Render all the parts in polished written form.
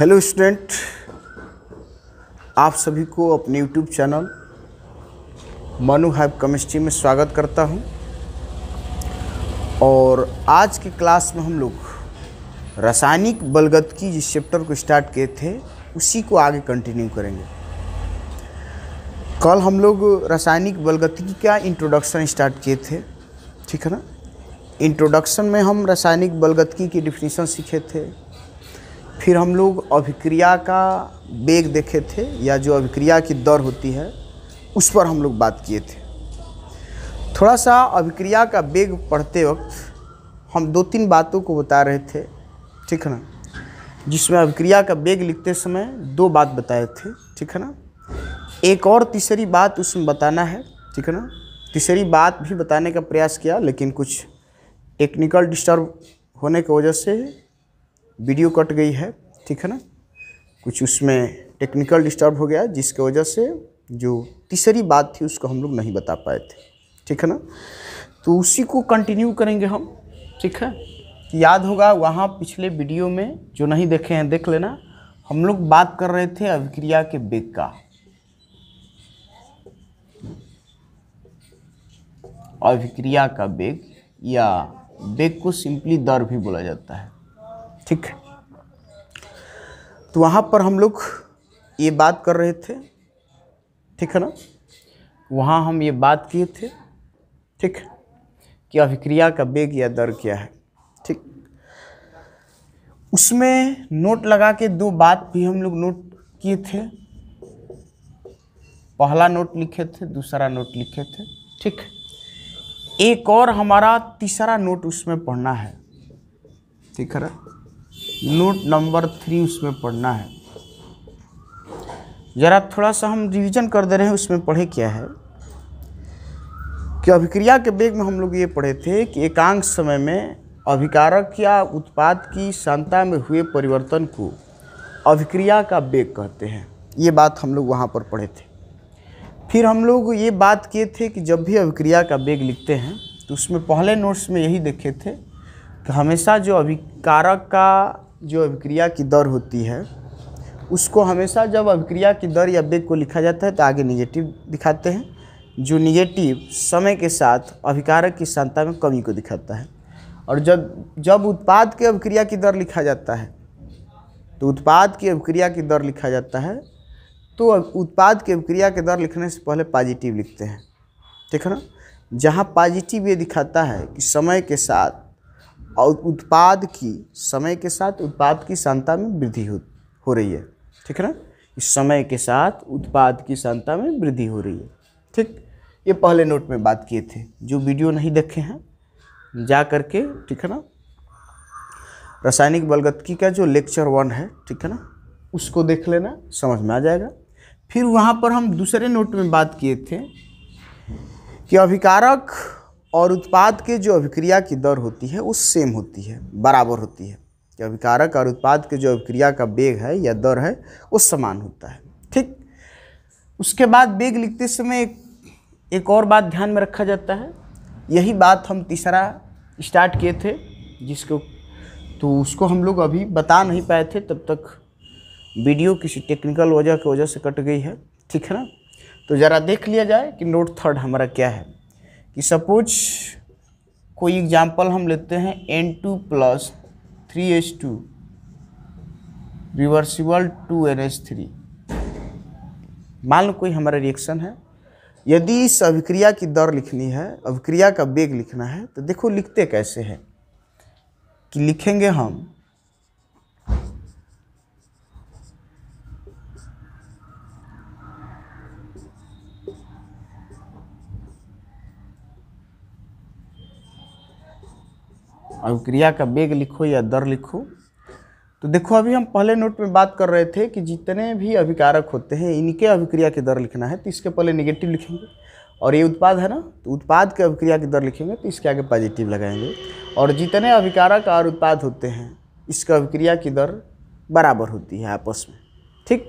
Hello student, आप सभी को अपने YouTube channel Manu hive chemistry में स्वागत करता हूं। और आज की क्लास में हम लोग रासायनिक बलगतिकी जिस चैप्टर को स्टार्ट किए थे उसी को आगे कंटिन्यू करेंगे। कल हम लोग रासायनिक बलगतिकी का इंट्रोडक्शन स्टार्ट किए थे, ठीक है ना। इंट्रोडक्शन में हम रासायनिक बलगतिकी की डिफिनीशन सीखे थे। फिर हम लोग अभिक्रिया का वेग देखे थे, या जो अभिक्रिया की दर होती है उस पर हम लोग बात किए थे। थोड़ा सा अभिक्रिया का वेग पढ़ते वक्त हम दो तीन बातों को बता रहे थे, ठीक है ना, जिसमें अभिक्रिया का वेग लिखते समय दो बात बताए थे, ठीक है ना। एक और तीसरी बात उसमें बताना है, ठीक है ना। तीसरी बात भी बताने का प्रयास किया, लेकिन कुछ टेक्निकल डिस्टर्ब होने की वजह से वीडियो कट गई है, ठीक है ना। कुछ उसमें टेक्निकल डिस्टर्ब हो गया, जिसकी वजह से जो तीसरी बात थी उसको हम लोग नहीं बता पाए थे, ठीक है ना। तो उसी को कंटिन्यू करेंगे हम, ठीक है। याद होगा वहाँ पिछले वीडियो में, जो नहीं देखे हैं देख लेना। हम लोग बात कर रहे थे अभिक्रिया के वेग का। अभिक्रिया का वेग या वेग को सिंपली दर भी बोला जाता है, ठीक है। तो वहाँ पर हम लोग ये बात कर रहे थे, ठीक है ना। वहाँ हम ये बात किए थे, ठीक, कि अभिक्रिया का वेग या दर क्या है, ठीक। उसमें नोट लगा के दो बात भी हम लोग नोट किए थे। पहला नोट लिखे थे, दूसरा नोट लिखे थे, ठीक। एक और हमारा तीसरा नोट उसमें पढ़ना है, ठीक है ना। नोट नंबर 3 उसमें पढ़ना है। ज़रा थोड़ा सा हम रिवीजन कर दे रहे हैं। उसमें पढ़े क्या है कि अभिक्रिया के वेग में हम लोग ये पढ़े थे कि एकांक समय में अभिकारक या उत्पाद की सांद्रता में हुए परिवर्तन को अभिक्रिया का वेग कहते हैं। ये बात हम लोग वहाँ पर पढ़े थे। फिर हम लोग ये बात किए थे कि जब भी अभिक्रिया का वेग लिखते हैं तो उसमें पहले नोट्स में यही देखे थे कि हमेशा जो अभिकारक का जो अभिक्रिया की दर होती है उसको हमेशा जब अभिक्रिया की दर या वेग को लिखा जाता है तो आगे निगेटिव दिखाते हैं। जो निगेटिव समय के साथ अभिकारक की सांद्रता में कमी को दिखाता है। और जब उत्पाद के अभिक्रिया की दर लिखा जाता है तो उत्पाद की अभिक्रिया की दर लिखा जाता है, तो उत्पाद की अभिक्रिया की दर लिखने से पहले पॉजिटिव लिखते हैं, ठीक है ना। जहाँ पॉजिटिव ये दिखाता है कि समय के साथ और उत्पाद की सांद्रता में वृद्धि हो रही है, ठीक है ना। इस समय के साथ उत्पाद की सांद्रता में वृद्धि हो रही है, ठीक। ये पहले नोट में बात किए थे। जो वीडियो नहीं देखे हैं जा करके, ठीक है ना, रासायनिक बलगतिकी का जो लेक्चर 1 है, ठीक है ना, उसको देख लेना, समझ में आ जाएगा। फिर वहाँ पर हम दूसरे नोट में बात किए थे कि अभिकारक और उत्पाद के जो अभिक्रिया की दर होती है वो सेम होती है, बराबर होती है। कि अभिकारक और उत्पाद के जो अभिक्रिया का वेग है या दर है वो समान होता है, ठीक। उसके बाद वेग लिखते समय एक और बात ध्यान में रखा जाता है। यही बात हम तीसरा स्टार्ट किए थे, उसको हम लोग अभी बता नहीं पाए थे, तब तक वीडियो किसी टेक्निकल वजह की वजह से कट गई है, ठीक है ना। तो ज़रा देख लिया जाए कि नोट 3 हमारा क्या है। कि सपोज कोई एग्जाम्पल हम लेते हैं N2 + 3H2 रिवर्सिबल 2NH3। मान लो कोई हमारा रिएक्शन है। यदि इस अभिक्रिया की दर लिखनी है, अभिक्रिया का वेग लिखना है, तो देखो लिखते कैसे हैं कि लिखेंगे हम अभिक्रिया का वेग लिखो या दर लिखो। तो देखो अभी हम पहले नोट में बात कर रहे थे कि जितने भी अभिकारक होते हैं इनके अभिक्रिया की दर लिखना है, तो इसके पहले नेगेटिव लिखेंगे। और ये उत्पाद है ना, तो उत्पाद के अभिक्रिया की दर लिखेंगे तो इसके आगे पॉजिटिव लगाएंगे। और जितने अभिकारक और उत्पाद होते हैं इसका अभिक्रिया की दर बराबर होती है आपस में, ठीक।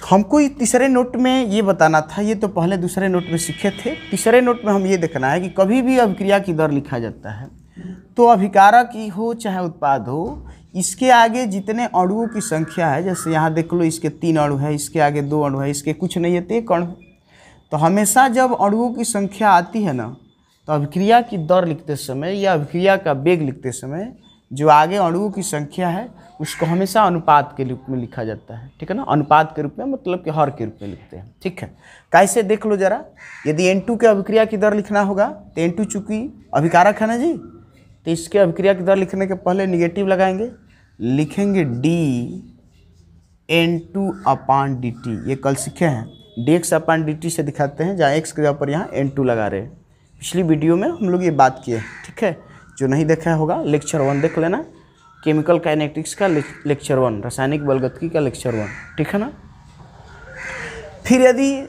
हमको तीसरे नोट में ये बताना था, ये तो पहले दूसरे नोट में सीखे थे। तीसरे नोट में हम ये देखना है कि कभी भी अभिक्रिया की दर लिखा जाता है तो अभिकारक ही हो चाहे उत्पाद हो, इसके आगे जितने अणुओं की संख्या है, जैसे यहाँ देख लो इसके 3 अणु है, इसके आगे 2 अणु है, इसके कुछ नहीं है तो 1 अणु। तो हमेशा जब अणुओं की संख्या आती है ना, तो अभिक्रिया की दर लिखते समय या अभिक्रिया का वेग लिखते समय जो आगे अणुओं की संख्या है उसको हमेशा अनुपात के रूप में लिखा जाता है। ठीक है ना, अनुपात के रूप में मतलब कि हर के रूप में लिखते हैं। ठीक है, कैसे देख लो जरा। यदि N2 के अभिक्रिया की दर लिखना होगा तो N2 चूँकि अभिकारक है ना जी, तो इसके अभिक्रिया की दर लिखने के पहले निगेटिव लगाएंगे, लिखेंगे dN2/dt। ये कल सीखे हैं, dx/dt से दिखाते हैं, जहाँ x के जगह पर यहाँ N2 लगा रहे हैं। पिछली वीडियो में हम लोग ये बात किए। ठीक है, जो नहीं देखा होगा लेक्चर 1 देख लेना, केमिकल काइनेटिक्स का लेक्चर 1, रासायनिक बलगतिकी का लेक्चर 1। ठीक है ना। फिर यदि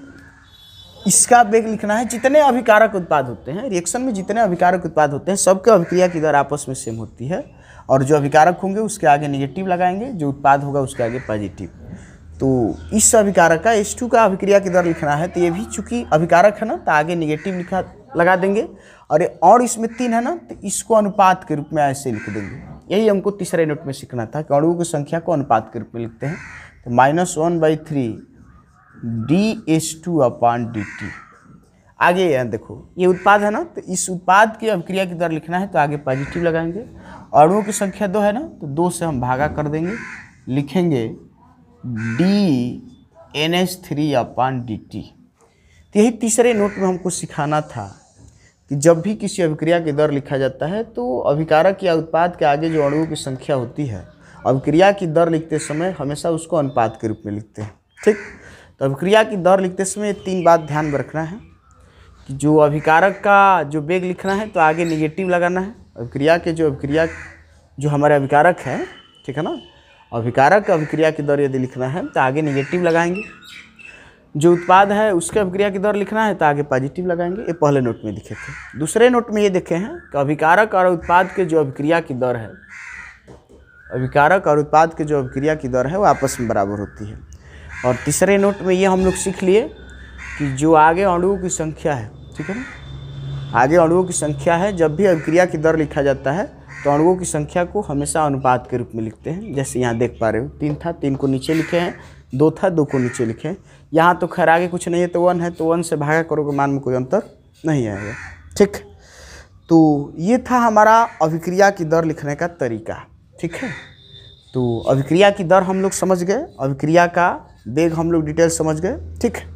इसका वेग लिखना है, जितने अभिकारक उत्पाद होते हैं रिएक्शन में, जितने अभिकारक उत्पाद होते हैं सबके अभिक्रिया की दर आपस में सेम होती है, और जो अभिकारक होंगे उसके आगे निगेटिव लगाएंगे, जो उत्पाद होगा उसके आगे पॉजिटिव। तो इस अभिकारक का H2 का अभिक्रिया की दर लिखना है, तो ये भी चूंकि अभिकारक है ना तो आगे निगेटिव लगा देंगे, और इसमें 3 है ना तो इसको अनुपात के रूप में ऐसे लिख देंगे। यही हमको तीसरे नोट में सीखना था कि अणुओं की संख्या को अनुपात के रूप में लिखते हैं। तो -1/3 dH2/dt। आगे यहाँ देखो ये उत्पाद है ना, तो इस उत्पाद की अभिक्रिया की दर लिखना है तो आगे पॉजिटिव लगाएंगे। अणुओं की संख्या 2 है ना, तो 2 से हम भागा कर देंगे, लिखेंगे dNH3/dt। तो यही तीसरे नोट में हमको सिखाना था कि जब भी किसी अभिक्रिया की दर लिखा जाता है तो अभिकारक या उत्पाद के आगे जो अणुओं की संख्या होती है, अभिक्रिया की दर लिखते समय हमेशा उसको अनुपात के रूप में लिखते हैं। ठीक, तो अभिक्रिया की दर लिखते समय 3 बात ध्यान में रखना है कि जो अभिकारक का जो वेग लिखना है तो आगे निगेटिव लगाना है। अभिक्रिया जो हमारे अभिकारक है, ठीक है ना, अभिकारक अभिक्रिया की दर यदि लिखना है तो आगे निगेटिव लगाएंगे। जो उत्पाद है उसके अभिक्रिया की दर लिखना है तो आगे पॉजिटिव लगाएंगे। ये पहले नोट में लिखे थे। दूसरे नोट में ये देखे हैं कि अभिकारक और उत्पाद के जो अभिक्रिया की दर है, अभिकारक और उत्पाद के जो अभिक्रिया की दर है वो आपस में बराबर होती है। और तीसरे नोट में ये हम लोग सीख लिए कि जो आगे अणुओं की संख्या है, ठीक है ना, आगे अणुओं की संख्या है, जब भी अभिक्रिया की दर लिखा जाता है तो अणुओं की संख्या को हमेशा अनुपात के रूप में लिखते हैं। जैसे यहाँ देख पा रहे हो 3 था, 3 को नीचे लिखे हैं, 2 था, 2 को नीचे लिखे हैं। यहाँ तो खैर आगे कुछ नहीं है तो 1 है, तो 1 से भागा करोगे मान में कोई अंतर नहीं आएगा। ठीक, तो ये था हमारा अभिक्रिया की दर लिखने का तरीका। ठीक है, तो अभिक्रिया की दर हम लोग समझ गए, अभिक्रिया का वेग हम लोग डिटेल समझ गए। ठीक है,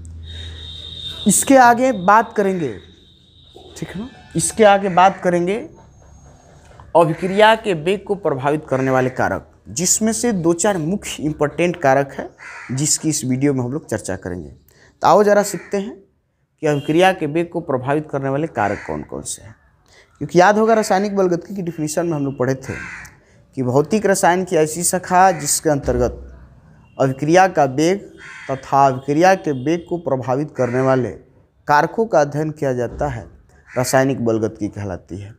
इसके आगे बात करेंगे, ठीक है ना, इसके आगे बात करेंगे अभिक्रिया के वेग को प्रभावित करने वाले कारक, जिसमें से 2-4 मुख्य इंपॉर्टेंट कारक है जिसकी इस वीडियो में हम लोग चर्चा करेंगे। तो आओ जरा सीखते हैं कि अभिक्रिया के वेग को प्रभावित करने वाले कारक कौन कौन से हैं। क्योंकि याद होगा रासायनिक बलगतिकी की डिफिनीशन में हम लोग पढ़े थे कि भौतिक रसायन की ऐसी शाखा जिसके अंतर्गत अभिक्रिया का वेग तथा अभिक्रिया के वेग को प्रभावित करने वाले कारकों का अध्ययन किया जाता है, रासायनिक बलगतिकी कहलाती है।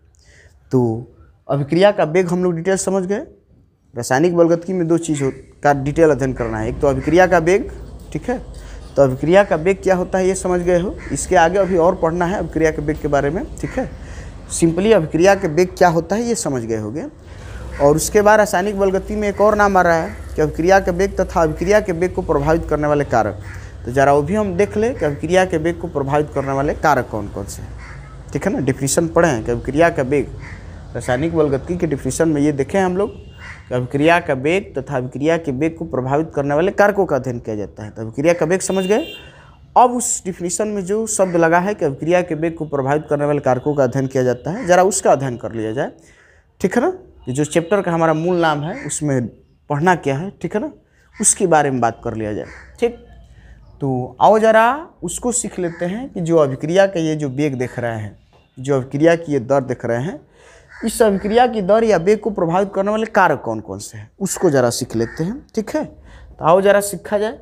तो अभिक्रिया का वेग हम लोग डिटेल समझ गए। रासायनिक बलगतिकी में 2 चीज़ का डिटेल अध्ययन करना है, एक तो अभिक्रिया का वेग, ठीक है, तो अभिक्रिया का वेग क्या होता है ये समझ गए हो। इसके आगे अभी और पढ़ना है अभिक्रिया के वेग के बारे में। ठीक है, सिंपली अभिक्रिया के वेग क्या होता है ये समझ गए होगे। और उसके बाद रासायनिक बलगतिकी में एक और नाम आ रहा है कि अभिक्रिया के वेग तथा अभिक्रिया के वेग को प्रभावित करने वाले कारक। तो ज़रा वो भी हम देख ले कि अभिक्रिया के वेग को प्रभावित करने वाले कारक कौन कौन से हैं। ठीक है ना, डिफिनीशन पढ़े हैं कि अभिक्रिया का वेग, रासायनिक बलगतिकी के डिफिनीशन में ये देखें हम लोग कि अभिक्रिया का वेग तथा अभिक्रिया के वेग को प्रभावित करने वाले कारकों का अध्ययन किया जाता है। तो अभिक्रिया का वेग समझ गए। अब उस डिफिनीशन में जो शब्द लगा है कि अभिक्रिया के वेग को प्रभावित करने वाले कारकों का अध्ययन किया जाता है, ज़रा उसका अध्ययन कर लिया जाए। ठीक है ना, जो चैप्टर का हमारा मूल नाम है उसमें पढ़ना क्या है, ठीक है ना, उसके बारे में बात कर लिया जाए। ठीक, तो आओ ज़रा उसको सीख लेते हैं कि जो अभिक्रिया का ये जो वेग देख रहे हैं, जो अभिक्रिया की ये दर देख रहे हैं, इस अभिक्रिया की दर या वेग को प्रभावित करने वाले कारक कौन कौन से हैं उसको ज़रा सीख लेते हैं। ठीक है, तो आओ ज़रा सीखा जाए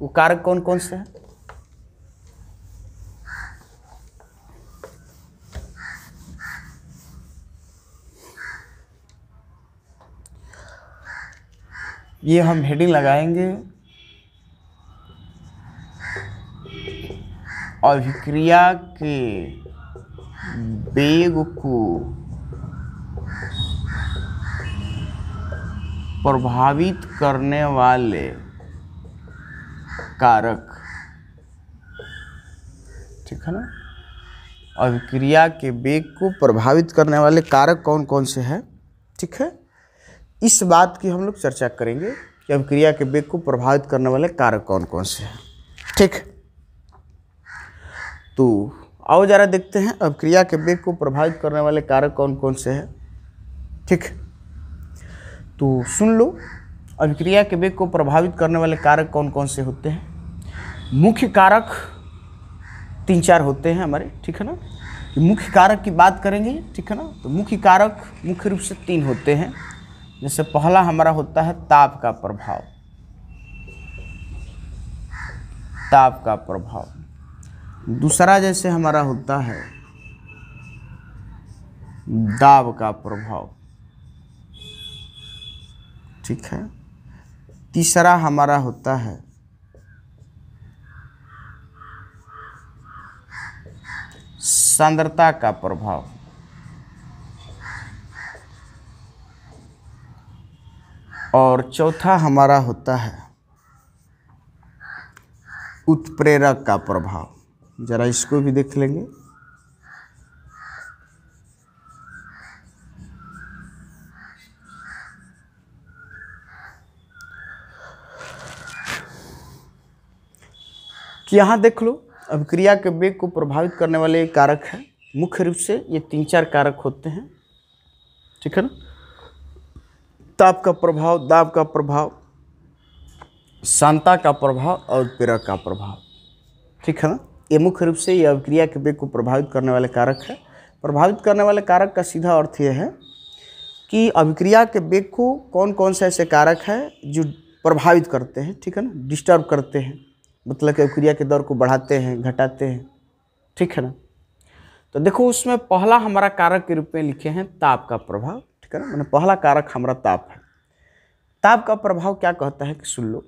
वो कारक कौन कौन से हैं। ये हम हेडिंग लगाएंगे अभिक्रिया के वेग को प्रभावित करने वाले कारक, ठीक है ना, अभिक्रिया के वेग को प्रभावित करने वाले कारक कौन कौन से हैं, ठीक है। इस बात की हम लोग चर्चा करेंगे कि अभिक्रिया के वेग को प्रभावित करने वाले कारक कौन कौन से हैं, ठीक। तो आओ जरा देखते हैं अभिक्रिया के वेग को प्रभावित करने वाले कारक कौन कौन से हैं, ठीक। तो सुन लो, अभिक्रिया के वेग को प्रभावित करने वाले कारक कौन कौन से होते हैं। मुख्य कारक 3-4 होते हैं हमारे, ठीक है ना। मुख्य कारक की बात करेंगे, ठीक है ना। तो मुख्य कारक मुख्य रूप से 3 होते हैं। जैसे पहला हमारा होता है ताप का प्रभाव, ताप का प्रभाव। दूसरा जैसे हमारा होता है दाब का प्रभाव, ठीक है। तीसरा हमारा होता है सांद्रता का प्रभाव, और चौथा हमारा होता है उत्प्रेरक का प्रभाव। जरा इसको भी देख लेंगे। कि यहाँ देख लो, अभिक्रिया के वेग को प्रभावित करने वाले कारक हैं मुख्य रूप से ये 3-4 कारक होते हैं, ठीक है ना। ताप का प्रभाव, दाब का प्रभाव, सांद्रता का प्रभाव और उत्प्रेरक का प्रभाव, ठीक है ना। ये मुख्य रूप से ये अभिक्रिया के वेग को प्रभावित करने वाले कारक है। प्रभावित करने वाले कारक का सीधा अर्थ ये है कि अभिक्रिया के वेग को कौन कौन से ऐसे कारक हैं जो प्रभावित करते हैं, ठीक है ना, डिस्टर्ब करते हैं, मतलब कि अभिक्रिया के दर को बढ़ाते हैं, घटाते हैं, ठीक है ना। तो देखो, उसमें पहला हमारा कारक के रूप में लिखे हैं ताप का प्रभाव, ठीक है ना। मैंने पहला कारक हमारा ताप है। ताप का प्रभाव क्या कहता है कि सुन लो,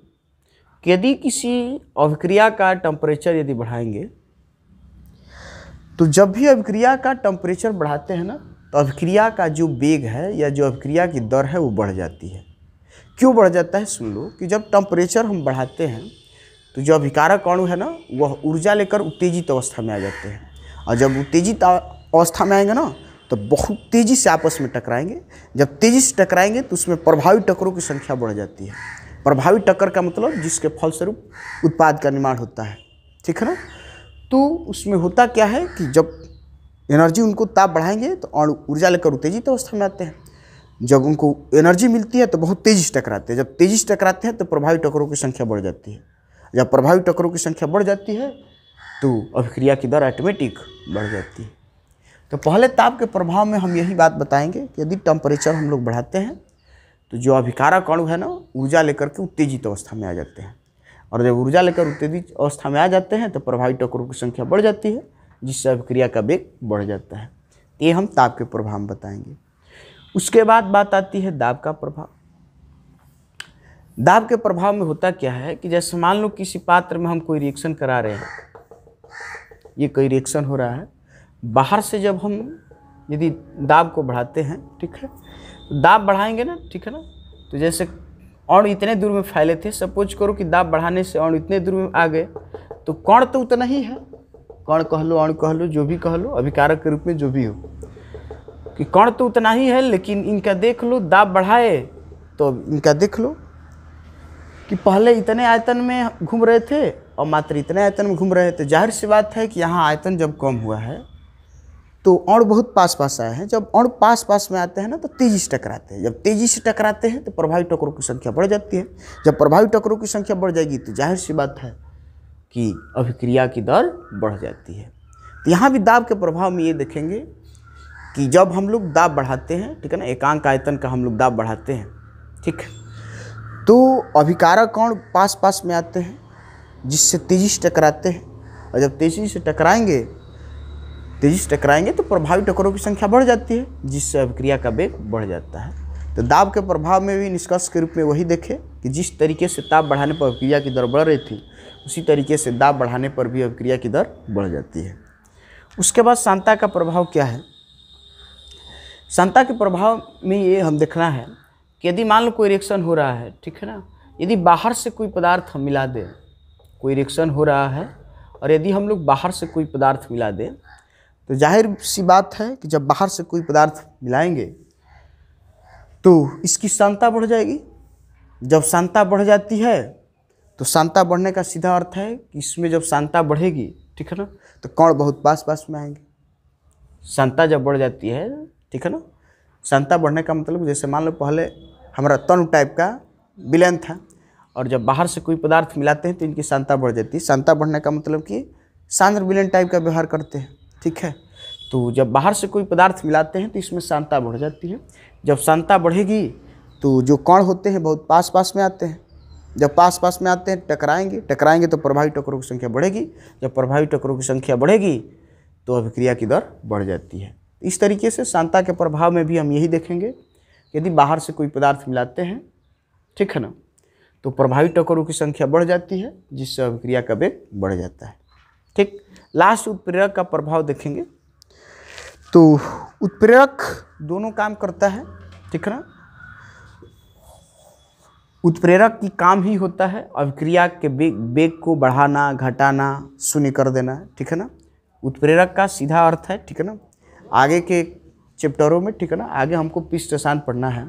कि यदि किसी अभिक्रिया का टेम्परेचर यदि बढ़ाएंगे, तो जब भी अभिक्रिया का टेम्परेचर बढ़ाते हैं ना, तो अभिक्रिया का जो वेग है या जो अभिक्रिया की दर है वो बढ़ जाती है। क्यों बढ़ जाता है? सुन लो कि जब टेम्परेचर हम बढ़ाते हैं तो जो अभिकारक अणु है ना, वह ऊर्जा लेकर उत्तेजित अवस्था में आ जाते हैं, और जब उत्तेजित अवस्था में आएंगे ना तो बहुत तेज़ी से आपस में टकराएंगे। जब तेज़ी से टकराएंगे तो उसमें प्रभावी टक्करों की संख्या बढ़ जाती है। प्रभावी टक्कर का मतलब जिसके फलस्वरूप उत्पाद का निर्माण होता है, ठीक है ना। तो उसमें होता क्या है कि जब एनर्जी उनको ताप बढ़ाएंगे तो अणु ऊर्जा लेकर उत्तेजित अवस्था में आते हैं। जब उनको एनर्जी मिलती है तो बहुत तेज़ी से टकराते हैं। जब तेज़ी से टकराते हैं तो प्रभावी टक्करों की संख्या बढ़ जाती है। जब प्रभावी टक्करों की संख्या बढ़ जाती है तो अभिक्रिया की दर ऑटोमेटिक बढ़ जाती है। तो पहले ताप के प्रभाव में हम यही बात बताएंगे कि यदि टेम्परेचर हम लोग बढ़ाते हैं तो जो अभिकारक अणु है ना, ऊर्जा लेकर के उत्तेजित अवस्था में आ जाते हैं, और जब ऊर्जा लेकर उत्तेजित अवस्था में आ जाते हैं तो प्रभावी टक्करों की संख्या बढ़ जाती है, जिससे अभिक्रिया का वेग बढ़ जाता है। ये हम ताप के प्रभाव में बताएंगे। उसके बाद बात आती है दाब का प्रभाव। दाब के प्रभाव में होता क्या है कि जैसे मान लो किसी पात्र में हम कोई रिएक्शन करा रहे हैं, ये कोई रिएक्शन हो रहा है, बाहर से जब हम यदि दाब को बढ़ाते हैं, ठीक है, तो दाब बढ़ाएंगे ना, ठीक है ना, तो जैसे अणु इतने दूर में फैले थे, सपोज करो कि दाब बढ़ाने से अणु इतने दूर में आ गए, तो कण तो उतना ही है, कण कह लो, अणु कह लो, जो भी कह लो, अभिकारक के रूप में जो भी हो, कि कण तो उतना ही है, लेकिन इनका देख लो, दाब बढ़ाए तो इनका देख लो कि पहले इतने आयतन में घूम रहे थे और मात्र इतने आयतन में घूम रहे थे। जाहिर सी बात है कि यहाँ आयतन जब कम हुआ है तो अणु बहुत पास पास आए हैं। जब अणु पास पास में आते हैं ना तो तेज़ी से टकराते हैं। जब तेज़ी से टकराते हैं तो प्रभावी टक्करों की संख्या बढ़ जाती है। जब प्रभावी टक्करों की संख्या बढ़ जाएगी तो जाहिर सी बात है कि अभिक्रिया की दर बढ़ जाती है। तो यहाँ भी दाब के प्रभाव में ये देखेंगे कि जब हम लोग दाब बढ़ाते हैं, ठीक है ना, एकांक आयतन का हम लोग दाब बढ़ाते हैं, ठीक है, तो अभिकारक कण पास पास में आते हैं, जिससे तेज़ी से टकराते हैं, और जब तेज़ी से टकराएंगे तो प्रभावी टक्करों की संख्या बढ़ जाती है, जिससे अभिक्रिया का वेग बढ़ जाता है। तो दाब के प्रभाव में भी निष्कर्ष के रूप में वही देखें कि जिस तरीके से ताप बढ़ाने पर अभिक्रिया की दर बढ़ रही थी, उसी तरीके से दाब बढ़ाने पर भी अभिक्रिया की दर बढ़ जाती है। उसके बाद सांद्रता का प्रभाव क्या है? सांद्रता के प्रभाव में ये हम देखना है कि यदि मान लो कोई रिएक्शन हो रहा है, ठीक है ना, यदि बाहर से कोई पदार्थ हम मिला दें, कोई रिएक्शन हो रहा है और यदि हम लोग बाहर से कोई पदार्थ मिला दें तो जाहिर सी बात है कि जब बाहर से कोई पदार्थ मिलाएंगे तो इसकी सांद्रता बढ़ जाएगी। जब सांद्रता बढ़ जाती है तो सांद्रता बढ़ने का सीधा अर्थ है कि इसमें जब सांद्रता बढ़ेगी, ठीक है ना, तो कण बहुत पास पास में आएंगे। सांद्रता जब बढ़ जाती है, ठीक है ना, सांद्रता बढ़ने का मतलब जैसे मान लो पहले हमारा तनु टाइप का विलयन था और जब बाहर से कोई पदार्थ मिलाते हैं तो इनकी सांद्रता बढ़ जाती है। सांद्रता बढ़ने का मतलब कि सांद्र विलयन टाइप का व्यवहार करते हैं, ठीक है। तो जब बाहर से कोई पदार्थ मिलाते हैं तो इसमें सांद्रता बढ़ जाती है। जब सांद्रता बढ़ेगी तो जो कण होते हैं बहुत पास पास में आते हैं। जब पास पास में आते हैं टकराएंगे तो प्रभावी टक्करों की संख्या बढ़ेगी। जब प्रभावी टक्करों की संख्या बढ़ेगी तो अभिक्रिया की दर बढ़ जाती है। इस तरीके से सांद्रता के प्रभाव में भी हम यही देखेंगे, यदि बाहर से कोई पदार्थ मिलाते हैं, ठीक है ना, तो प्रभावी टक्करों की संख्या बढ़ जाती है जिससे अभिक्रिया का वेग बढ़ जाता है। ठीक, लास्ट उत्प्रेरक का प्रभाव देखेंगे। तो उत्प्रेरक दोनों काम करता है, ठीक है ना। उत्प्रेरक की काम ही होता है अभिक्रिया के वेग को बढ़ाना, घटाना, शून्य कर देना, ठीक है ना। उत्प्रेरक का सीधा अर्थ है, ठीक है ना, आगे के चैप्टरों में, ठीक है ना, आगे हमको पिष्ट रसायन पढ़ना है।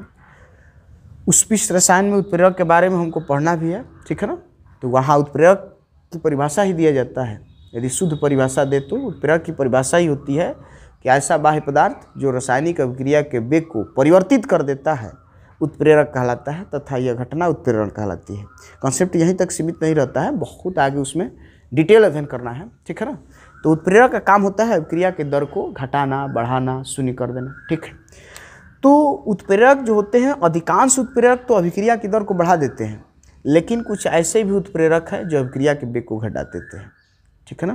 उस पिष्ट रसायन में उत्प्रेरक के बारे में हमको पढ़ना भी है, ठीक है ना। तो वहाँ उत्प्रेरक की परिभाषा ही दिया जाता है। यदि शुद्ध परिभाषा दे तो उत्प्रेरक की परिभाषा ही होती है कि ऐसा बाह्य पदार्थ जो रासायनिक अभिक्रिया के वेग को परिवर्तित कर देता है उत्प्रेरक कहलाता है, तथा यह घटना उत्प्रेरण कहलाती है। कॉन्सेप्ट यहीं तक सीमित नहीं रहता है, बहुत आगे उसमें डिटेल अध्ययन करना है, ठीक है ना। तो उत्प्रेरक का काम होता है अभिक्रिया के दर को घटाना, बढ़ाना, शून्य कर देना, ठीक है। तो उत्प्रेरक जो होते हैं, अधिकांश उत्प्रेरक तो अभिक्रिया की दर को बढ़ा देते हैं, लेकिन कुछ ऐसे भी उत्प्रेरक हैं जो अभिक्रिया के वेग को घटा देते हैं, ठीक है ना।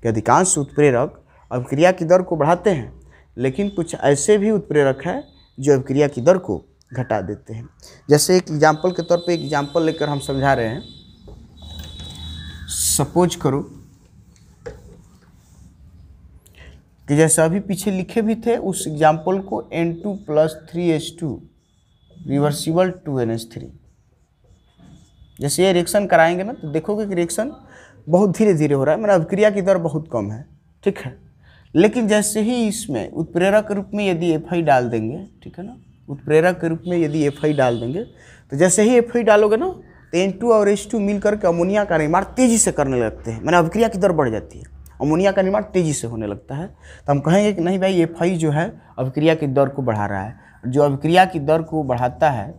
कि अधिकांश उत्प्रेरक अभिक्रिया की दर को बढ़ाते हैं, लेकिन कुछ ऐसे भी उत्प्रेरक हैं जो अभिक्रिया की दर को घटा देते हैं। जैसे एक एग्जाम्पल के तौर पे एक एग्जाम्पल लेकर हम समझा रहे हैं। सपोज करो कि जैसे अभी पीछे लिखे भी थे उस एग्जाम्पल को N2 + 3H2 रिवर्सिबल 2NH3। जैसे ये रिएक्शन कराएंगे ना तो देखोगे कि रिएक्शन बहुत धीरे धीरे हो रहा है, मतलब अभिक्रिया की दर बहुत कम है, ठीक है। लेकिन जैसे ही इसमें उत्प्रेरक के रूप में यदि FI डाल देंगे, ठीक है ना, उत्प्रेरक के रूप में यदि FI डाल देंगे तो जैसे ही FI डालोगे ना तो N2 और H2 मिलकर के अमोनिया का निर्माण तेजी से करने लगते हैं, मैंने अभिक्रिया की दर बढ़ जाती है, अमोनिया का निर्माण तेजी से होने लगता है। तो हम कहेंगे कि नहीं भाई FI जो है अभिक्रिया की दर को बढ़ा रहा है। जो अभिक्रिया की दर को बढ़ाता है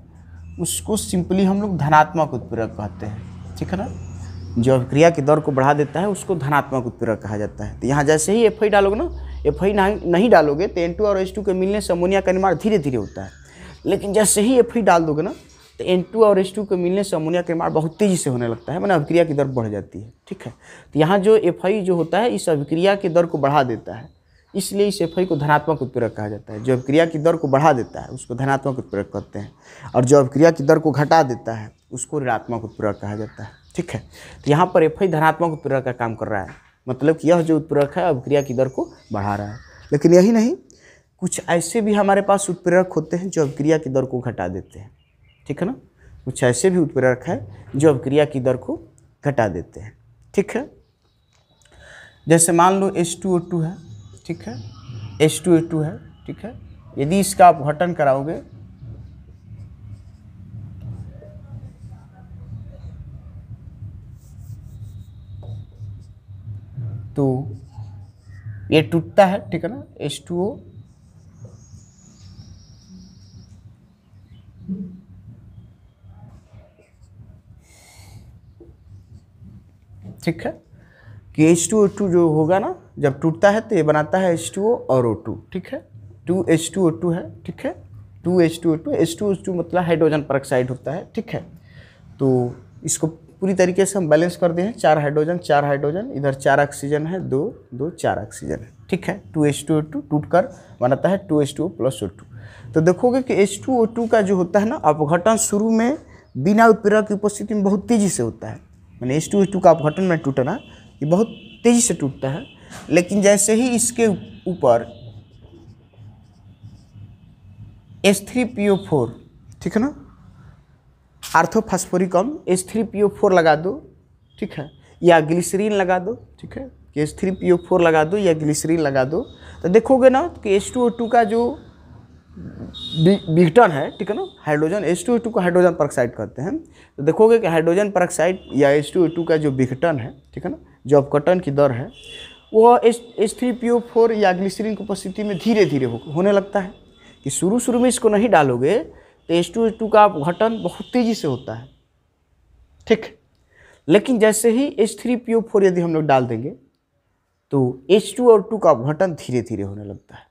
उसको सिंपली हम लोग धनात्मक उत्प्रेरक कहते हैं, ठीक है ना। जो अभिक्रिया की दर को बढ़ा देता है उसको धनात्मक उत्प्रेरक कहा जाता है। तो यहाँ जैसे ही FI डालोगे ना, FI नहीं डालोगे तो N2 और H2 के मिलने से अमोनिया का निर्माण धीरे धीरे होता है, लेकिन जैसे ही FI डाल दोगे ना तो N2 और H2 के मिलने से अमोनिया का निर्माण बहुत तेजी से होने लगता है, माने अभिक्रिया की दर बढ़ जाती है, ठीक है। तो यहाँ जो FI जो होता है इस अभिक्रिया की दर को बढ़ा देता है, इसलिए इस FI को धनात्मक उत्प्रेरक कहा जाता है। जो अभिक्रिया की दर को बढ़ा देता है उसको धनात्मक उत्प्रेरक कहते हैं, और जो अभिक्रिया की दर को घटा देता है उसको ऋणात्मक उत्प्रेरक कहा जाता है, ठीक है। तो यहाँ पर FI धनात्मक उत्प्रेरक का काम कर रहा है, मतलब कि यह जो उत्प्रेरक है अभिक्रिया की दर को बढ़ा रहा है। लेकिन यही नहीं, कुछ ऐसे भी हमारे पास उत्प्रेरक होते हैं जो अभिक्रिया की दर को घटा देते हैं, ठीक है ना। कुछ ऐसे भी उत्प्रेरक है जो अभिक्रिया की दर को घटा देते हैं, ठीक है। जैसे मान लो H2O2 है, ठीक है, H2O2 है, ठीक है। यदि इसका अपघटन कराओगे तो ये टूटता है, ठीक है ना, H2O, ठीक है। कि H2O2 जो होगा ना जब टूटता है तो ये बनाता है H2O और O2, ठीक है। 2H2O2 है, ठीक है, 2H2O2, H2O2 मतलब हाइड्रोजन परऑक्साइड होता है, ठीक है। तो इसको पूरी तरीके से हम बैलेंस कर दें, 4 हाइड्रोजन, इधर 4 ऑक्सीजन है, 2 2 4 ऑक्सीजन है, ठीक है। 2H2O2 टूटकर बनाता है 2H2O + O2। तो देखोगे कि H2O2 का जो होता है ना अपघटन शुरू में बिना उत्प्रेरक की उपस्थिति में बहुत तेज़ी से होता है, मैंने H2O2 का अपघटन में टूटना ये बहुत तेज़ी से टूटता है। लेकिन जैसे ही इसके ऊपर H3PO4, ठीक है ना, आर्थोफास्फोरिकम H3PO4 लगा दो, ठीक है, या ग्लिसरीन लगा दो, ठीक है, कि H3PO4 लगा दो या ग्लिसरीन लगा दो, तो देखोगे ना कि H2O2 का जो विघटन है, ठीक है ना, हाइड्रोजन H2O2 को हाइड्रोजन परऑक्साइड कहते हैं, तो देखोगे कि हाइड्रोजन परऑक्साइड या H2O2 का जो विघटन है, ठीक है ना, जो अपघटन की दर है, वो H3PO4 या ग्लिसरीन की उपस्थिति में धीरे धीरे होने लगता है। कि शुरू में इसको नहीं डालोगे तो H2O2 का अपघटन बहुत तेज़ी से होता है, ठीक। लेकिन जैसे ही H3PO4 यदि हम लोग डाल देंगे तो H2O2 का अपघटन धीरे धीरे होने लगता है,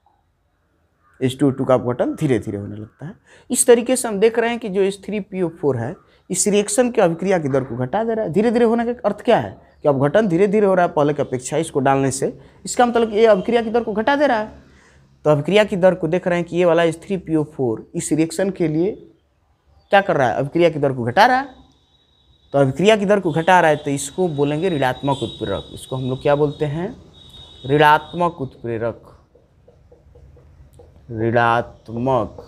H2O2 का अपघटन धीरे धीरे होने लगता है। इस तरीके से हम देख रहे हैं कि जो H3PO4 है इस रिएक्शन के अभिक्रिया की दर को घटा दे रहा है। धीरे धीरे होने का अर्थ क्या है कि अपघटन धीरे धीरे हो रहा है पहले की अपेक्षा इसको डालने से, इसका मतलब ये अभिक्रिया की दर को घटा दे रहा है। तो अभिक्रिया की दर को देख रहे हैं कि ये वाला H3PO4 इस रिएक्शन के लिए क्या कर रहा है, अभिक्रिया की दर को घटा रहा है। तो अभिक्रिया की दर को घटा रहा है तो इसको बोलेंगे ऋणात्मक उत्प्रेरक। इसको हम लोग क्या बोलते हैं, ऋणात्मक उत्प्रेरक, ऋणात्मक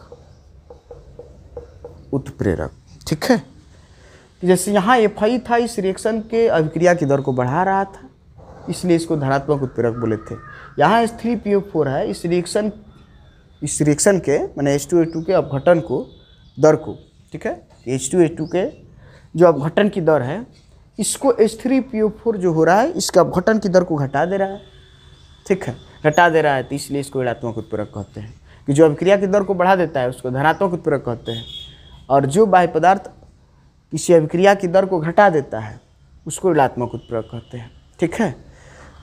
उत्प्रेरक, ठीक है। जैसे यहाँ FI था, इस रिएक्शन के अभिक्रिया की दर को बढ़ा रहा था, इसलिए इसको धनात्मक उत्प्रेरक बोले थे। यहाँ H3PO4 है, इस रिएक्शन के माने H2O2 के अपघटन को दर को, ठीक है, H2O2 के जो अपघटन की दर है इसको H3PO4 जो हो रहा है इसके अपघटन की दर को घटा दे रहा है, ठीक है, घटा दे रहा है, तो इसलिए इसको ऋणात्मक उत्प्रेरक कहते हैं। कि जो अभिक्रिया की दर को बढ़ा देता है उसको धनात्मक उत्प्रेरक कहते हैं, और जो बाह्य पदार्थ किसी अभिक्रिया की दर को घटा देता है उसको ऋणात्मक उत्प्रेरक कहते हैं, ठीक है।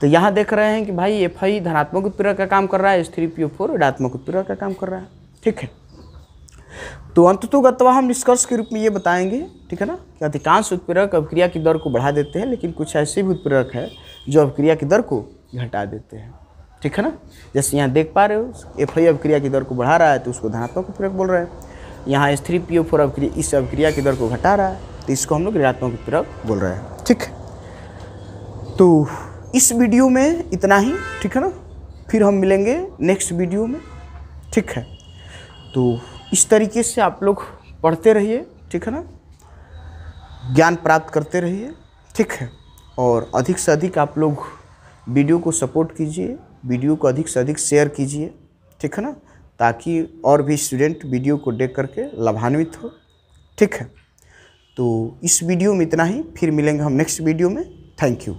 तो यहाँ देख रहे हैं कि भाई FI धनात्मक उत्प्रेरक का काम कर रहा है, H3PO4 ऋणात्मक उत्प्रेरक का काम कर रहा है, ठीक है। तो अंततोगत्वा हम निष्कर्ष के रूप में ये बताएंगे, ठीक है ना, कि अधिकांश उत्प्रेरक अभिक्रिया की दर को बढ़ा देते हैं, लेकिन कुछ ऐसे भी उत्प्रेरक है जो अभिक्रिया की दर को घटा देते हैं, ठीक है ना। जैसे यहाँ देख पा रहे हो FI अभिक्रिया की दर को बढ़ा रहा है तो उसको धनात्मक उत्प्रेरक बोल रहे हैं। यहाँ H3PO4 इस अभिक्रिया की दर को घटा रहा है तो इसको हम लोग ऋणात्मक उत्प्रेरक बोल रहे हैं, ठीक है। तो इस वीडियो में इतना ही, ठीक है ना, फिर हम मिलेंगे नेक्स्ट वीडियो में, ठीक है। तो इस तरीके से आप लोग पढ़ते रहिए, ठीक है ना, ज्ञान प्राप्त करते रहिए, ठीक है। और अधिक से अधिक आप लोग वीडियो को सपोर्ट कीजिए, वीडियो को अधिक से अधिक शेयर कीजिए, ठीक है ना, ताकि और भी स्टूडेंट वीडियो को देख करके लाभान्वित हो, ठीक है। तो इस वीडियो में इतना ही, फिर मिलेंगे हम नेक्स्ट वीडियो में। Thank you.